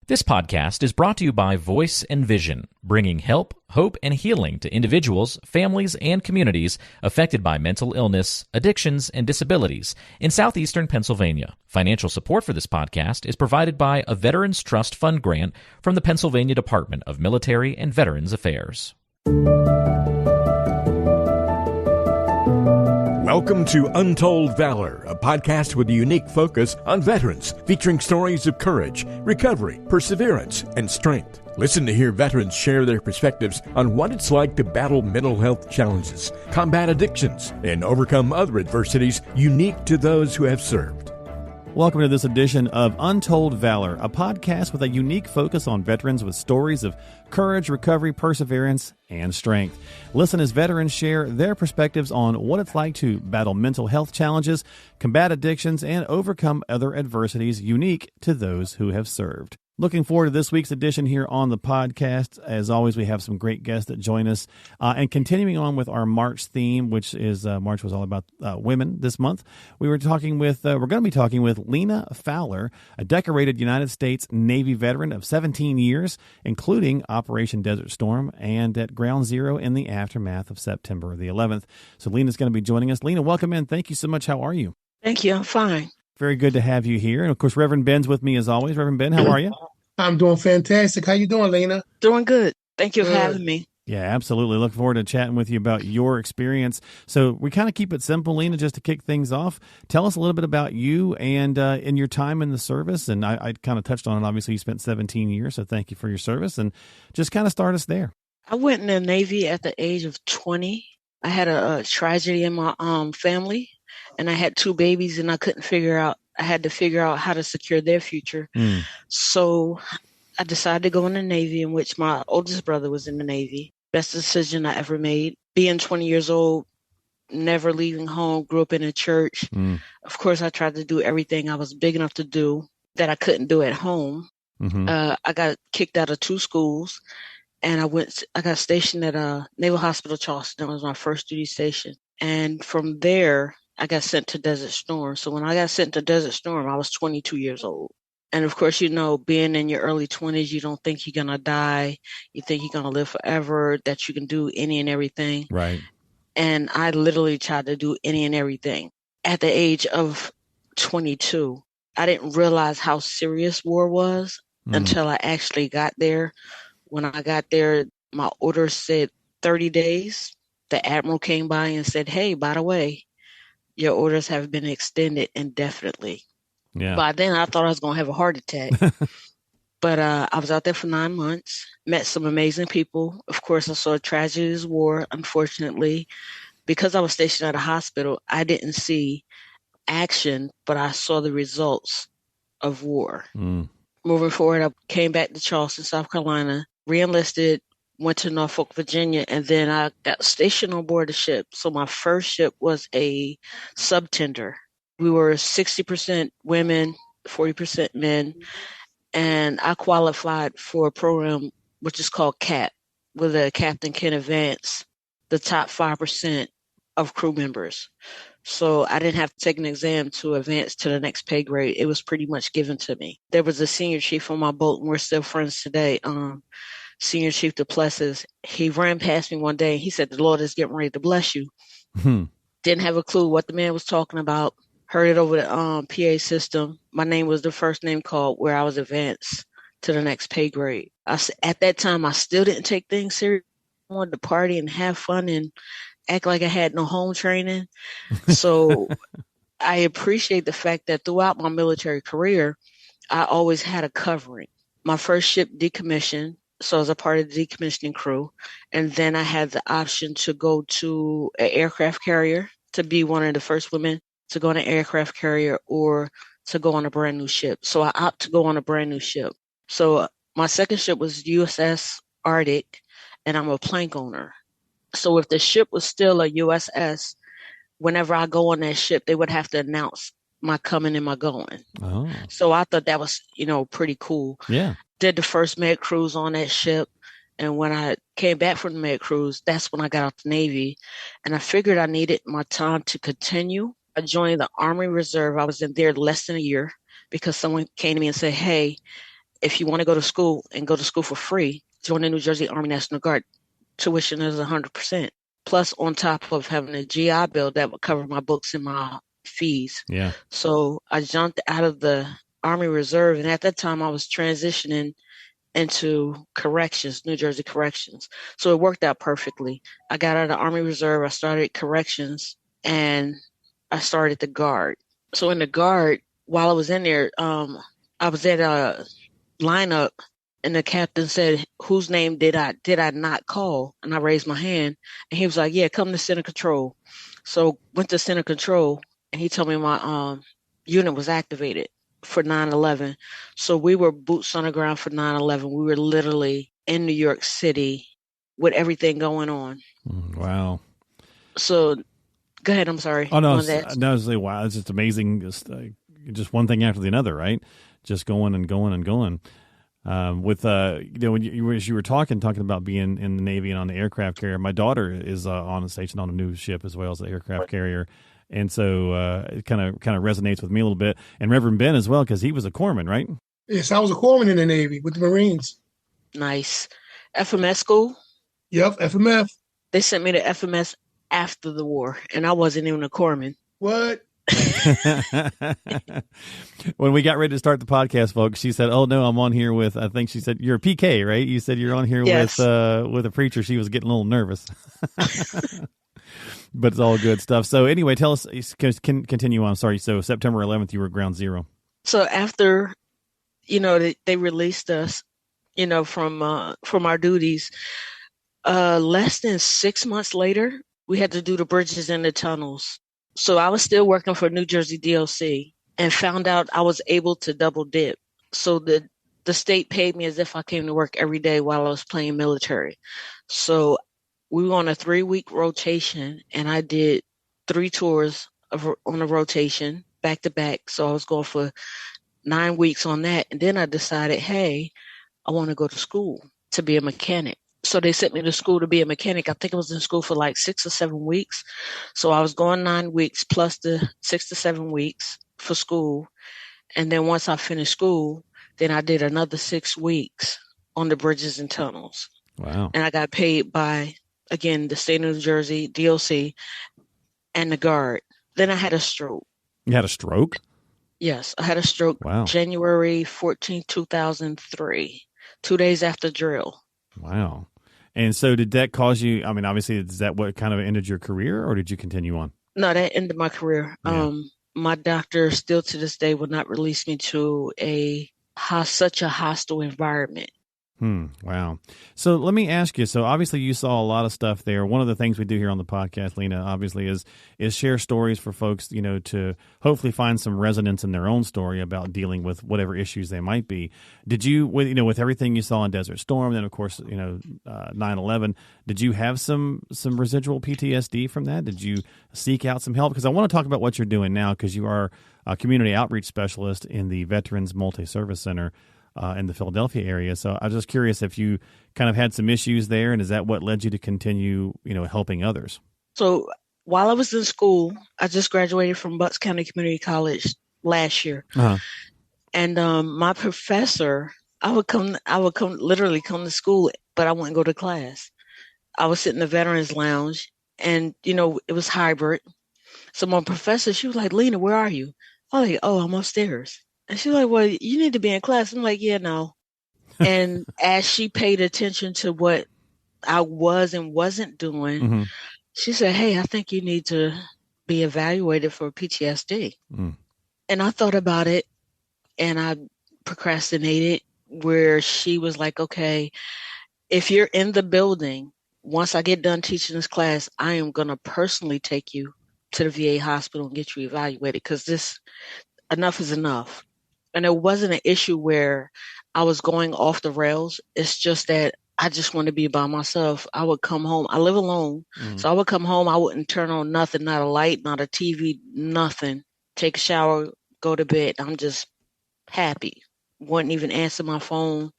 This podcast is brought to you by Voice and Vision, bringing help, hope, and healing to individuals, families, and communities affected by mental illness, addictions, and disabilities in southeastern Pennsylvania. Financial support for this podcast is provided by a Veterans Trust Fund grant from the Pennsylvania Department of Military and Veterans Affairs. Welcome to Untold Valor, a podcast with a unique focus on veterans, featuring stories of courage, recovery, perseverance, and strength. Listen to hear veterans share their perspectives on what it's like to battle mental health challenges, combat addictions, and overcome other adversities unique to those who have served. Welcome to this edition of Untold Valor, a podcast with a unique focus on veterans with stories of courage, recovery, perseverance, and strength. Listen as veterans share their perspectives on what it's like to battle mental health challenges, combat addictions, and overcome other adversities unique to those who have served. Looking forward to this week's edition here on the podcast. As always, we have some great guests that join us. And continuing on with our March theme, which is March was all about women this month, we're going to be talking with Lena Fowler, a decorated United States Navy veteran of 17 years, including Operation Desert Storm and at Ground Zero in the aftermath of September the 11th. So Lena's going to be joining us. Lena, welcome in. Thank you so much. How are you? Thank you. I'm fine. Very good to have you here. And, of course, Reverend Ben's with me as always. Reverend Ben, how are you? I'm doing fantastic. How you doing, Lena? Doing good. Thank you for having me. Yeah, absolutely. Look forward to chatting with you about your experience. So we kind of keep it simple, Lena, just to kick things off. Tell us a little bit about you and in your time in the service. And I kind of touched on it. Obviously, you spent 17 years, so thank you for your service. And just kind of start us there. I went in the Navy at the age of 20. I had a tragedy in my family, and I had two babies, and I had to figure out how to secure their future. So I decided to go in the Navy, in which my oldest brother was in the Navy. Best decision I ever made. Being 20 years old, never leaving home, grew up in a church. Of course, I tried to do everything I was big enough to do that I couldn't do at home. I got kicked out of two schools, and I got stationed at Naval Hospital, Charleston. That was my first duty station. And from there, I got sent to Desert Storm. So when I got sent to Desert Storm, I was 22 years old. And of course, being in your early 20s, you don't think you're going to die. You think you're going to live forever, that you can do any and everything. Right. And I literally tried to do any and everything. At the age of 22, I didn't realize how serious war was until I actually got there. When I got there, my order said 30 days. The admiral came by and said, "Hey, by the way, your orders have been extended indefinitely." Yeah. By then, I thought I was going to have a heart attack. But I was out there for 9 months, met some amazing people. Of course, I saw tragedies of war. Unfortunately, because I was stationed at a hospital, I didn't see action, but I saw the results of war. Moving forward, I came back to Charleston, South Carolina, re-enlisted, went to Norfolk, Virginia, and then I got stationed on board a ship. So my first ship was a subtender. We were 60% women, 40% men, and I qualified for a program which is called CAP, where the captain can advance the top 5% of crew members. So I didn't have to take an exam to advance to the next pay grade. It was pretty much given to me. There was a senior chief on my boat, and we're still friends today. Senior Chief Duplessis, he ran past me one day and he said, "The Lord is getting ready to bless you." Didn't have a clue what the man was talking about. Heard it over the PA system. My name was the first name called where I was advanced to the next pay grade. At that time, I still didn't take things serious. I wanted to party and have fun and act like I had no home training. So I appreciate the fact that throughout my military career, I always had a covering. My first ship decommissioned. So I was a part of the decommissioning crew. And then I had the option to go to an aircraft carrier, to be one of the first women to go on an aircraft carrier, or to go on a brand new ship. So I opted to go on a brand new ship. So my second ship was USS Arctic, and I'm a plank owner. So if the ship was still a USS, whenever I go on that ship, they would have to announce my coming and my going. Oh. So I thought that was, pretty cool. Yeah. Did the first med cruise on that ship. And when I came back from the med cruise, that's when I got out the Navy. And I figured I needed my time to continue. I joined the Army Reserve. I was in there less than a year because someone came to me and said, "Hey, if you want to go to school and go to school for free, join the New Jersey Army National Guard. Tuition is 100%. Plus, on top of having a GI Bill that would cover my books and my fees. Yeah. So I jumped out of the Army Reserve, and at that time I was transitioning into corrections, New Jersey corrections. So it worked out perfectly. I got out of the Army Reserve, I started corrections, and I started the Guard. So in the Guard, while I was in there, I was at a lineup, and the captain said, "Whose name did I not call?" And I raised my hand, and he was like, "Yeah, come to center control." So went to center control, and he told me my unit was activated for 9/11. So we were boots on the ground for 9/11. We were literally in New York City with everything going on. Wow. So go ahead. I'm sorry. Oh, no, wow. It's just amazing. Just one thing after the other, right? Just going and going and going. With when you were talking about being in the Navy and on the aircraft carrier, my daughter is on a station on a new ship as well as the aircraft carrier, and so it kind of resonates with me a little bit. And Reverend Ben as well, because he was a corpsman, right? Yes, I was a corpsman in the Navy with the Marines. Nice. FMS school? Yep, FMF. They sent me to FMS after the war, and I wasn't even a corpsman. What? When we got ready to start the podcast, folks, she said, "Oh no, I'm on here with." I think she said, "You're a PK, right?" You said you're on here yes. with a preacher. She was getting a little nervous, but it's all good stuff. So anyway, tell us. Continue on. Sorry. So September 11th, you were ground zero. So after, they released us, from our duties. Less than 6 months later, we had to do the bridges and the tunnels. So I was still working for New Jersey DLC and found out I was able to double dip. So the state paid me as if I came to work every day while I was playing military. So we were on a 3-week rotation, and I did 3 tours on a rotation back to back. So I was going for 9 weeks on that. And then I decided, hey, I want to go to school to be a mechanic. So they sent me to school to be a mechanic. I think I was in school for like 6 or 7 weeks. So I was going 9 weeks plus the 6 to 7 weeks for school. And then once I finished school, then I did another 6 weeks on the bridges and tunnels. Wow. And I got paid by, again, the state of New Jersey, DLC, and the Guard. Then I had a stroke. You had a stroke? Yes, I had a stroke. Wow. January 14, 2003, 2 days after drill. Wow. And so did that cause you, I mean, obviously, is that what kind of ended your career, or did you continue on? No, that ended my career. Yeah. My doctor still to this day would not release me to such a hostile environment. Wow. So let me ask you, so obviously you saw a lot of stuff there. One of the things we do here on the podcast, Lena, obviously is share stories for folks, to hopefully find some resonance in their own story about dealing with whatever issues they might be. Did you, with everything you saw in Desert Storm, then of course, 9/11, did you have some residual PTSD from that? Did you seek out some help? Because I want to talk about what you're doing now, because you are a community outreach specialist in the Veterans Multi-Service Center in the Philadelphia area. So I was just curious if you kind of had some issues there, and is that what led you to continue, helping others? So while I was in school, I just graduated from Bucks County Community College last year. Uh-huh. And my professor, I would literally come to school, but I wouldn't go to class. I would sit in the Veterans Lounge, and, it was hybrid. So my professor, she was like, "Lena, where are you?" I was like, "Oh, I'm upstairs." And she's like, "Well, you need to be in class." I'm like, "Yeah, no." And as she paid attention to what I was and wasn't doing, mm-hmm. she said, "Hey, I think you need to be evaluated for PTSD." And I thought about it, and I procrastinated, where she was like, "Okay, if you're in the building, once I get done teaching this class, I am going to personally take you to the VA hospital and get you evaluated, because enough is enough." And it wasn't an issue where I was going off the rails. It's just that I just want to be by myself. I would come home. I live alone. So I would come home. I wouldn't turn on nothing, not a light, not a TV, nothing. Take a shower, go to bed. I'm just happy. Wouldn't even answer my phone.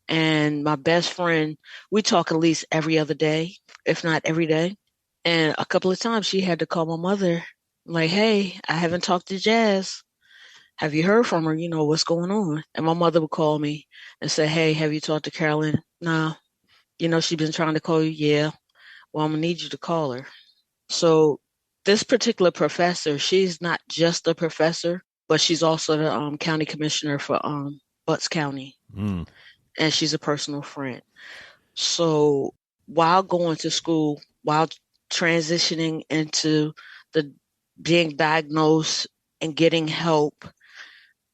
And my best friend, we talk at least every other day, if not every day. And a couple of times she had to call my mother, like, "Hey, I haven't talked to Jazz." have you heard from her? What's going on? And my mother would call me and say, hey, have you talked to Carolyn? No. She's been trying to call you. Yeah. Well, I'm going to need you to call her. So this particular professor, she's not just a professor, but she's also the county commissioner for Butts County. And she's a personal friend. So while going to school, while transitioning into the being diagnosed and getting help,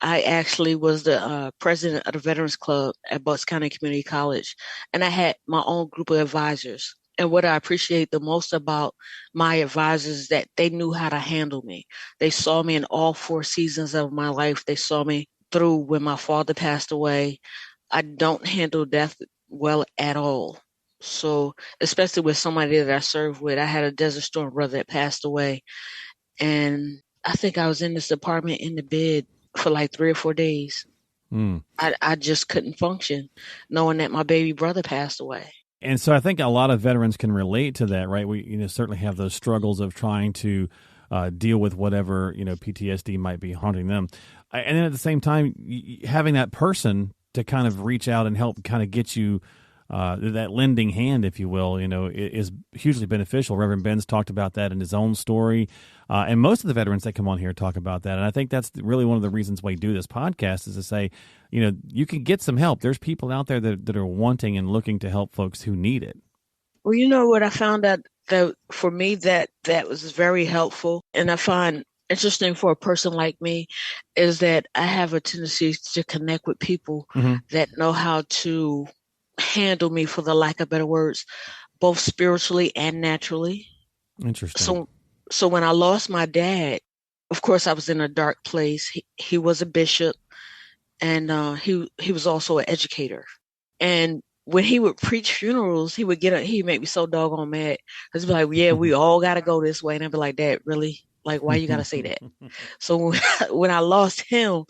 I actually was the president of the Veterans Club at Butts County Community College, and I had my own group of advisors. And what I appreciate the most about my advisors is that they knew how to handle me. They saw me in all 4 seasons of my life. They saw me through when my father passed away. I don't handle death well at all. So, especially with somebody that I served with, I had a Desert Storm brother that passed away. And I think I was in this apartment in the bed for like 3 or 4 days. I just couldn't function knowing that my baby brother passed away. And so I think a lot of veterans can relate to that, right? We certainly have those struggles of trying to deal with whatever, PTSD might be haunting them. And then at the same time, having that person to kind of reach out and help kind of get you that lending hand, if you will, is hugely beneficial. Reverend Ben's talked about that in his own story. And most of the veterans that come on here talk about that. And I think that's really one of the reasons why we do this podcast is to say, you can get some help. There's people out there that are wanting and looking to help folks who need it. Well, what I found out that for me that was very helpful, and I find interesting for a person like me, is that I have a tendency to connect with people that know how to handle me, for the lack of better words, both spiritually and naturally. Interesting. So when I lost my dad, of course I was in a dark place. He was a bishop, and he was also an educator. And when he would preach funerals, he'd make me so doggone mad. He'd be like, yeah, we all got to go this way. And I'd be like, Dad, really? Like, why you got to say that? So when I lost him,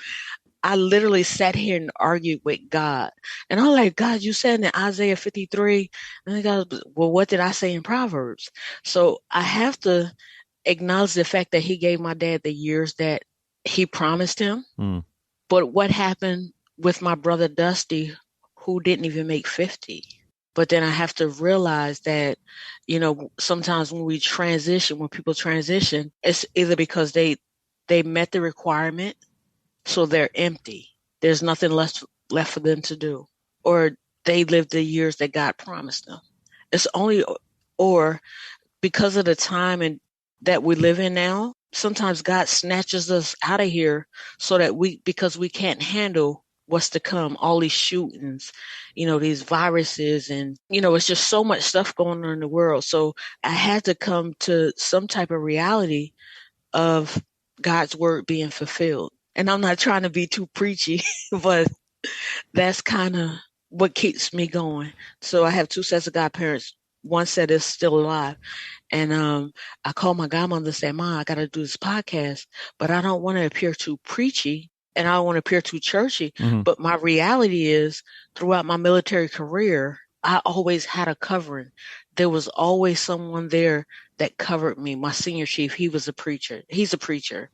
I literally sat here and argued with God. And I'm like, God, you said in Isaiah 53, and God, well, what did I say in Proverbs? So I have to acknowledge the fact that he gave my dad the years that he promised him. But what happened with my brother Dusty, who didn't even make 50? But then I have to realize that, sometimes when people transition, it's either because they met the requirement, so they're empty. There's nothing left for them to do. Or they lived the years that God promised them. It's only, or because of the time that we live in now, sometimes God snatches us out of here so that because we can't handle what's to come, all these shootings, these viruses, and, it's just so much stuff going on in the world. So I had to come to some type of reality of God's word being fulfilled. And I'm not trying to be too preachy, but that's kind of what keeps me going. So I have 2 sets of godparents. One set is still alive. And I called my godmother and said, Mom, I got to do this podcast, but I don't want to appear too preachy and I don't want to appear too churchy. But my reality is, throughout my military career, I always had a covering. There was always someone there that covered me. My senior chief, he was a preacher. He's a preacher.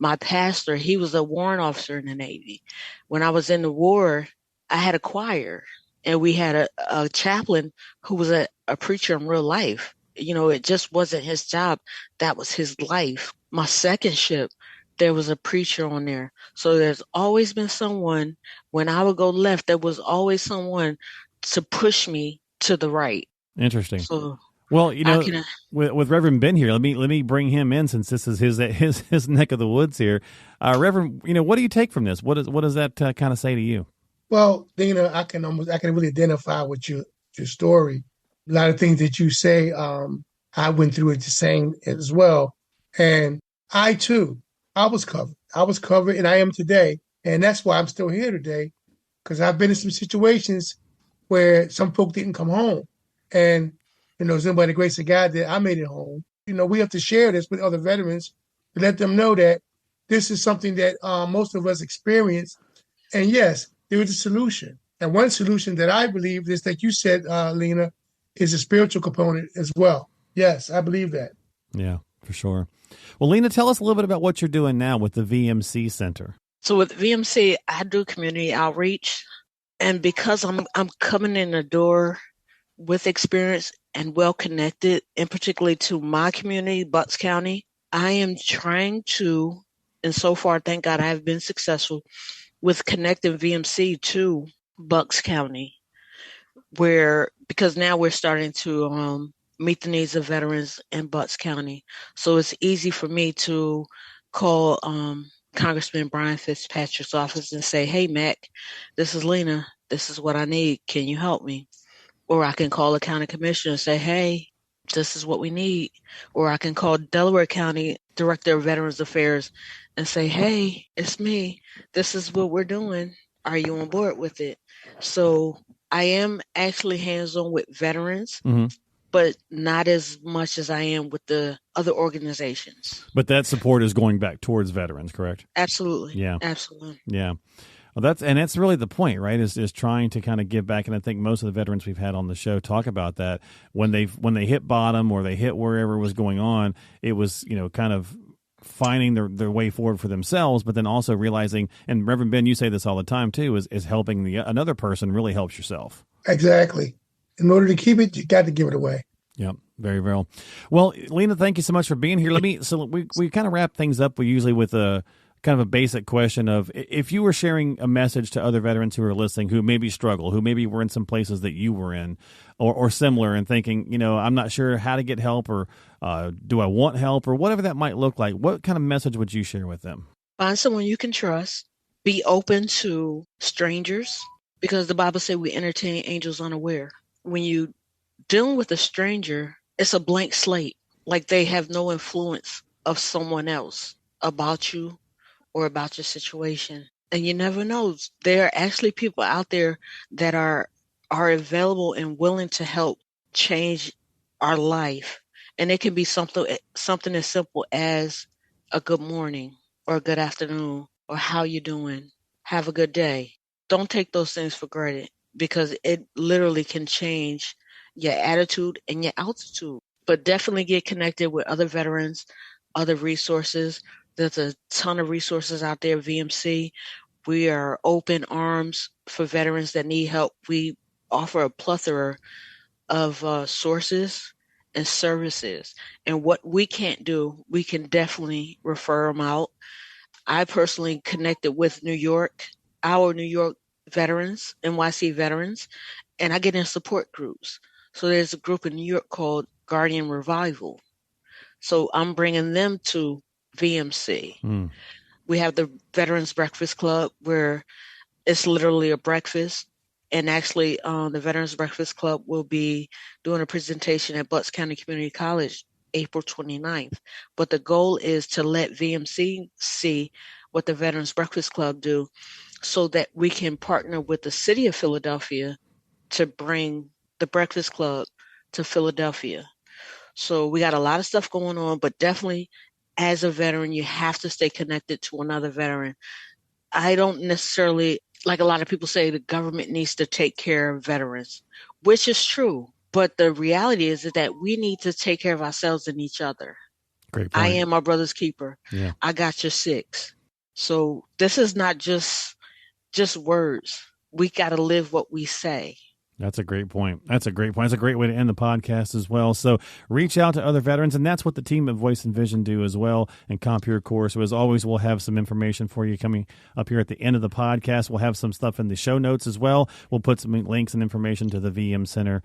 My pastor, he was a warrant officer in the Navy. When I was in the war, I had a choir, and we had a chaplain who was a preacher in real life. It just wasn't his job. That was his life. My second ship, there was a preacher on there. So there's always been someone, when I would go left, there was always someone to push me to the right. Interesting. So, well, with Reverend Ben here, let me bring him in, since this is his neck of the woods here. Reverend, what do you take from this? What does that kind of say to you? Well, I can really identify with your story. A lot of things that you say, I went through it the same as well. And I too, I was covered, and I am today. And that's why I'm still here today, because I've been in some situations where some folk didn't come home. And, it's by the grace of God that I made it home. We have to share this with other veterans to let them know that this is something that most of us experience. And yes, there is a solution. And one solution that I believe is that you said, Lena, is a spiritual component as well. Yes, I believe that. Yeah, for sure. Well, Lena, tell us a little bit about what you're doing now with the VMC Center. So with VMC, I do community outreach. And because I'm coming in the door with experience and well connected, and particularly to my community, Bucks County, I am trying to, and so far, thank God, I have been successful with connecting VMC to Bucks County, because now we're starting to meet the needs of veterans in Bucks County. So it's easy for me to call Congressman Brian Fitzpatrick's office and say, hey, Mac, this is Lena. This is what I need. Can you help me? Or I can call the county commissioner and say, hey, this is what we need. Or I can call Delaware County Director of Veterans Affairs and say, hey, it's me. This is what we're doing. Are you on board with it? So I am actually hands-on with veterans, but not as much as I am with the other organizations. But that support is going back towards veterans, correct? Absolutely. Yeah. Absolutely. Yeah. Well, that's really the point, right? Is trying to kind of give back, and I think most of the veterans we've had on the show talk about that. When they hit bottom or they hit wherever was going on, it was kind of finding their way forward for themselves, but then also realizing, and Reverend Ben, you say this all the time too, is helping another person really helps yourself. Exactly. In order to keep it, you got to give it away. Yep. Very well. Well, Lena, thank you so much for being here. We kind of wrap things up. We usually with a kind of a basic question of, if you were sharing a message to other veterans who are listening, who maybe struggle, who maybe were in some places that you were in or similar, and thinking, I'm not sure how to get help, or do I want help, or whatever that might look like, what kind of message would you share with them? Find someone you can trust. Be open to strangers, because the Bible says we entertain angels unaware. When you dealing with a stranger, it's a blank slate. Like, they have no influence of someone else about you or about your situation. And you never know. There are actually people out there that are available and willing to help change our life. And it can be something as simple as a good morning or a good afternoon or how you doing. Have a good day. Don't take those things for granted, because it literally can change your attitude and your altitude. But definitely get connected with other veterans, other resources. There's a ton of resources out there, VMC. We are open arms for veterans that need help. We offer a plethora of sources and services. And what we can't do, we can definitely refer them out. I personally connected with our New York veterans, NYC veterans, and I get in support groups. So there's a group in New York called Guardian Revival. So I'm bringing them to VMC. We have the Veterans Breakfast Club, where it's literally a breakfast. And actually, the Veterans Breakfast Club will be doing a presentation at Bucks County Community College April 29th. But the goal is to let VMC see what the Veterans Breakfast Club do, so that we can partner with the city of Philadelphia to bring the Breakfast Club to Philadelphia. So we got a lot of stuff going on, but definitely as a veteran, you have to stay connected to another veteran. I don't necessarily, like a lot of people say, the government needs to take care of veterans, which is true. But the reality is that we need to take care of ourselves and each other. Great point. I am my brother's keeper. Yeah. I got your six. So this is not just words. We got to live what we say. That's a great point. That's a great way to end the podcast as well. So reach out to other veterans, and that's what the team at Voice and Vision do as well, and Compure, of course. So as always, we'll have some information for you coming up here at the end of the podcast. We'll have some stuff in the show notes as well. We'll put some links and information to the VM Center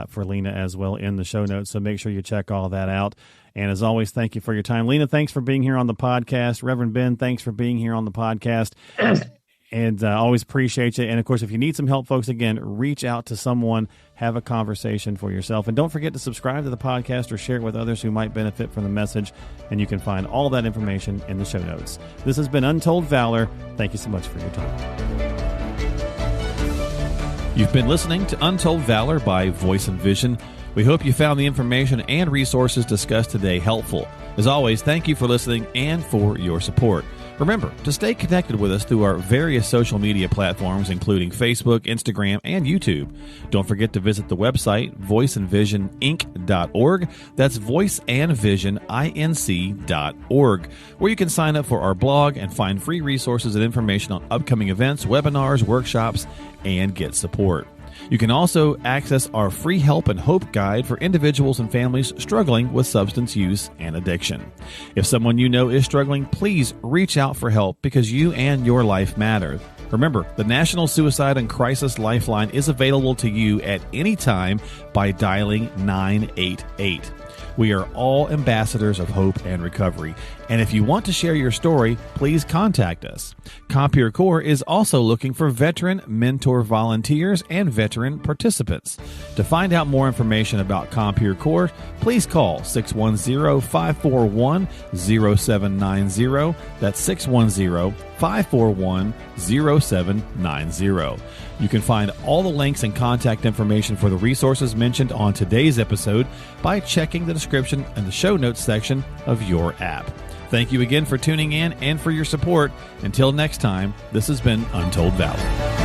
for Lena as well in the show notes. So make sure you check all that out. And as always, thank you for your time. Lena, thanks for being here on the podcast. Reverend Ben, thanks for being here on the podcast. And always appreciate you. And, of course, if you need some help, folks, again, reach out to someone, have a conversation for yourself. And don't forget to subscribe to the podcast or share it with others who might benefit from the message. And you can find all that information in the show notes. This has been Untold Valor. Thank you so much for your time. You've been listening to Untold Valor by Voice and Vision. We hope you found the information and resources discussed today helpful. As always, thank you for listening and for your support. Remember to stay connected with us through our various social media platforms, including Facebook, Instagram, and YouTube. Don't forget to visit the website, voiceandvisioninc.org. That's voiceandvisioninc.org, where you can sign up for our blog and find free resources and information on upcoming events, webinars, workshops, and get support. You can also access our free help and hope guide for individuals and families struggling with substance use and addiction. If someone you know is struggling, please reach out for help because you and your life matter. Remember, the National Suicide and Crisis Lifeline is available to you at any time by dialing 988. We are all ambassadors of hope and recovery. And if you want to share your story, please contact us. Compeer Corps is also looking for veteran mentor volunteers and veteran participants. To find out more information about Compeer Corps, please call 610-541-0790. That's 610-541-0790. You can find all the links and contact information for the resources mentioned on today's episode by checking the description and the show notes section of your app. Thank you again for tuning in and for your support. Until next time, this has been Untold Valor.